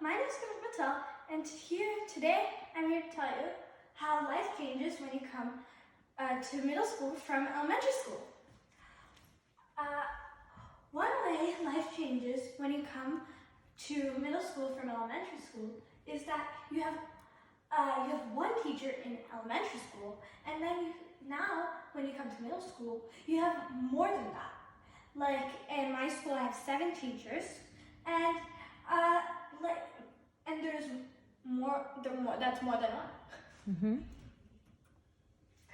my name is Kanak Patel, and today I'm here to tell you how life changes when you come to middle school from elementary school. One way life changes when you come to middle school from elementary school is that you have one teacher in elementary school, and then now when you come to middle school, you have more than that. Like in my school, I have 7 teachers, and there's more. That's more than one. Mm-hmm.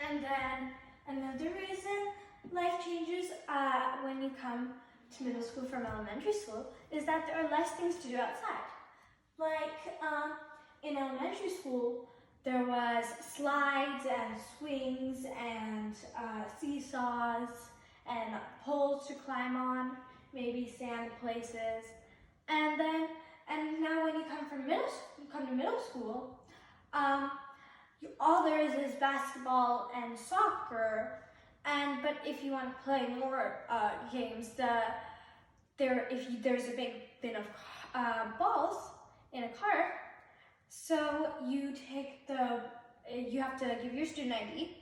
And then another reason life changes when you come to middle school from elementary school is that there are less things to do outside. Like in elementary school, there was slides and swings and seesaws and poles to climb on, maybe sand places. And now when you come to middle school, all there is basketball and soccer. But if you want to play more games, there's a big bin of balls in a cart. So you have to give your student ID,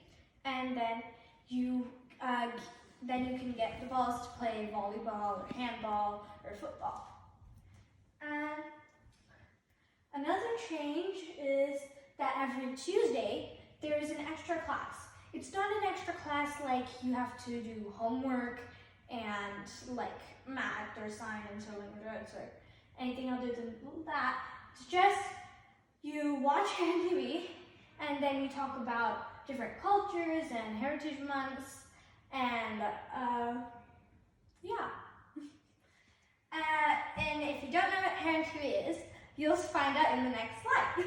and then you can get the balls to play volleyball or handball or football. And another change is that every Tuesday there is an extra class. It's not an extra class like you have to do homework and like math or science or language or anything other than that. It's just you watch TV and then you talk about different cultures and heritage months and yeah. And if you don't know what Heritage TV is, you'll find out in the next slide.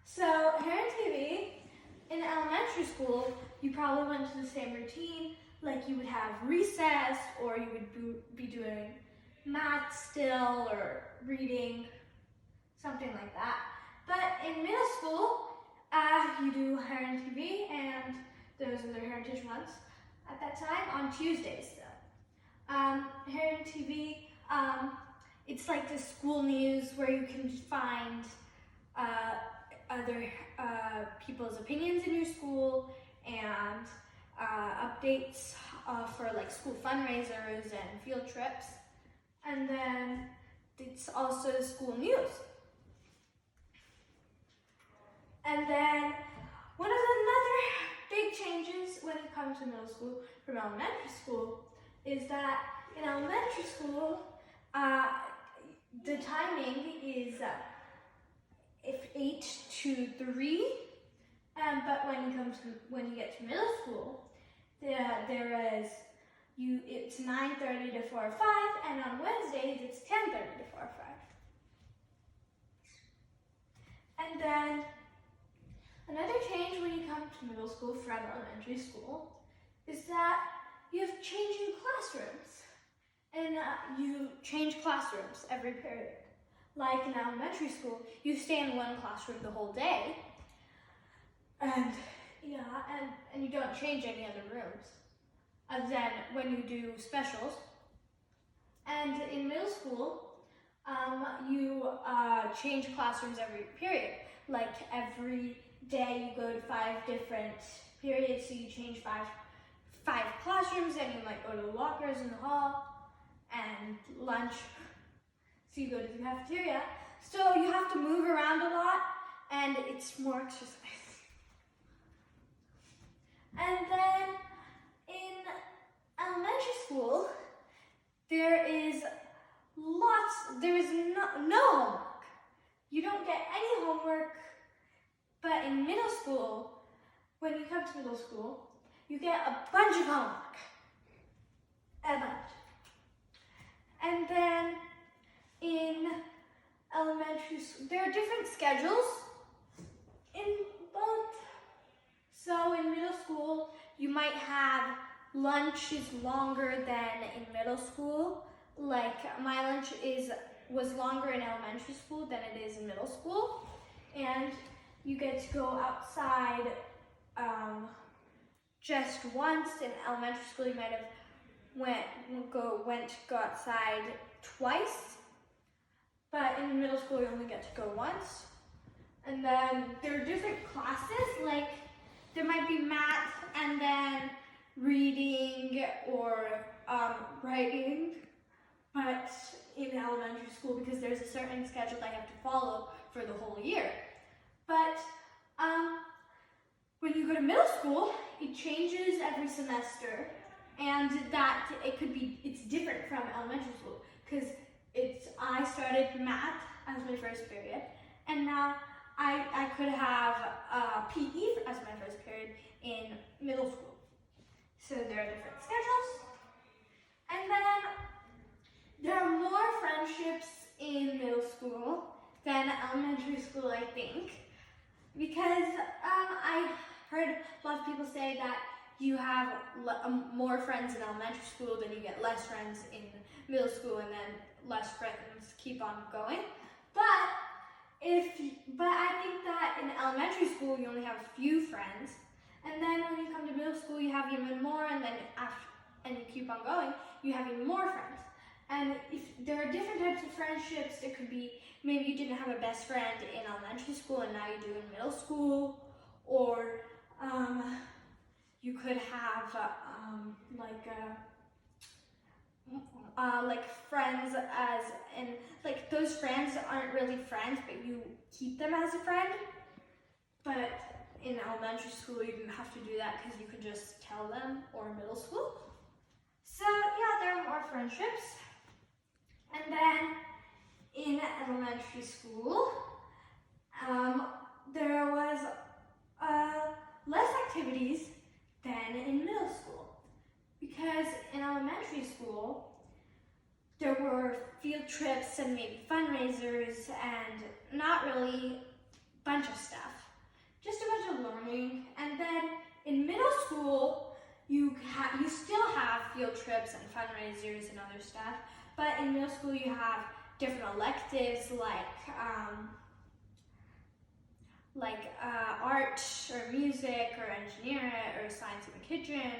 So Heritage TV, in elementary school, you probably went to the same routine, like you would have recess, or you would be doing math still, or reading, something like that. But in middle school, you do Heritage TV and those other heritage ones at that time on Tuesdays still. Heritage TV, it's like the school news where you can find other people's opinions in your school and updates for like school fundraisers and field trips. And then it's also school news. And then one of the another big changes when it comes to middle school from elementary school is that in elementary school, the timing is 8 to 3, but when you get to middle school, it's 9:30 to 4 or 5, and on Wednesdays it's 10:30 to 4 or 5. And then another change when you come to middle school from elementary school is that you have changing classrooms, and you change classrooms every period. Like in elementary school, you stay in one classroom the whole day, and you don't change any other rooms, other than when you do specials. And in middle school, you change classrooms every period. Like every day you go to 5 different periods, so you change five classrooms, and you might go to the lockers in the hall, and lunch, so you go to the cafeteria. So you have to move around a lot, and it's more exercise. And then in elementary school, there is no homework. You don't get any homework, but in middle school, when you come to middle school, you get a bunch of homework. A bunch. And then in elementary school, there are different schedules in both. So in middle school, you might have lunch is longer than in middle school. Like my lunch was longer in elementary school than it is in middle school. And you get to go outside just once. In elementary school, you might have went to go outside twice, but in middle school you only get to go once. And then there are different classes, like there might be math and then reading or writing, but in elementary school, because there's a certain schedule I have to follow for the whole year. But when you go to middle school, it changes every semester, and that it's different from elementary school, because I started math as my first period, and now I could have PE as my first period in middle school. So there are different schedules. And then there are more friendships in middle school than elementary school, I think, because I heard a lot of people say that you have more friends in elementary school, then you get less friends in middle school, and then less friends keep on going. But I think that in elementary school you only have a few friends, and then when you come to middle school you have even more, and then and you keep on going, you have even more friends. And if there are different types of friendships, it could be maybe you didn't have a best friend in elementary school and now you do in middle school, or you could have like friends as in, like those friends aren't really friends, but you keep them as a friend. But in elementary school you didn't have to do that because you could just tell them, or in middle school. So yeah, there are more friendships. And then in elementary school, there was less activities than in middle school, because in elementary school there were field trips and maybe fundraisers and not really a bunch of stuff, just a bunch of learning. And then in middle school you still have field trips and fundraisers and other stuff, but in middle school you have different electives like art or music or engineering or science in the kitchen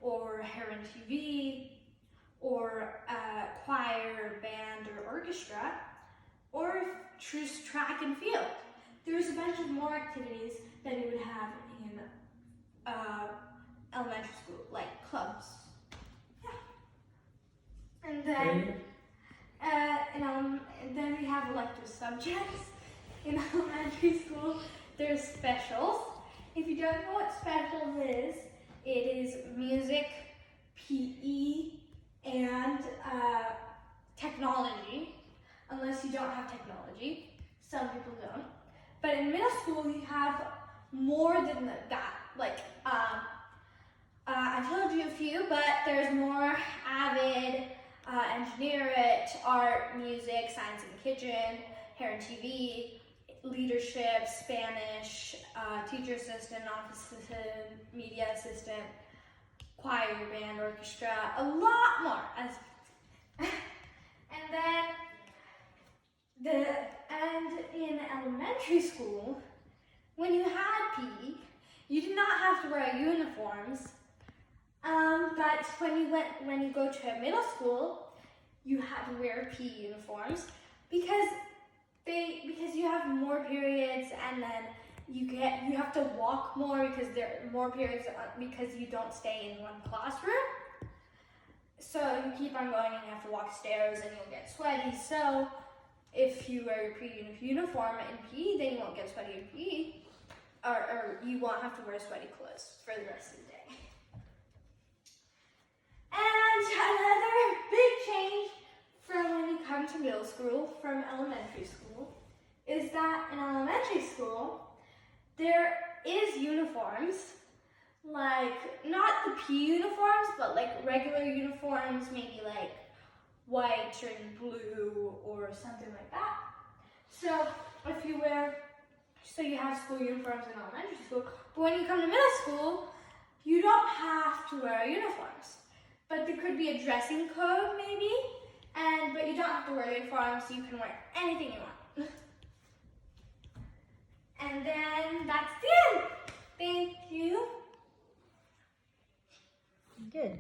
or hair and TV or choir, band, or orchestra, or choose track and field. There's a bunch of more activities than you would have in elementary school, like clubs. Yeah. And then then we have elective subjects. In elementary school, there's specials. If you don't know what specials is, it is music, PE, and technology, unless you don't have technology. Some people don't. But in middle school, you have more than that. Like, I told you a few, but there's more AVID, engineer it, art, music, science in the kitchen, hair and TV, leadership, Spanish, teacher assistant, office assistant, media assistant, choir, band, orchestra, a lot more. And in elementary school, when you had PE, you did not have to wear uniforms. But when you go to middle school, you have to wear PE uniforms because you have more periods, and then you have to walk more because there are more periods because you don't stay in one classroom. So you keep on going and you have to walk stairs and you'll get sweaty. So if you wear your PE uniform in PE, then you won't get sweaty in PE, or you won't have to wear sweaty clothes for the rest of the day. And another big change from when you come to middle school from elementary school is that in elementary school, there is uniforms, like not the PE uniforms, but like regular uniforms, maybe like white and blue or something like that. So you have school uniforms in elementary school, but when you come to middle school, you don't have to wear uniforms. But there could be a dressing code maybe, but you don't have to wear uniforms, so you can wear anything you want. And then that's the end. Thank you. Good.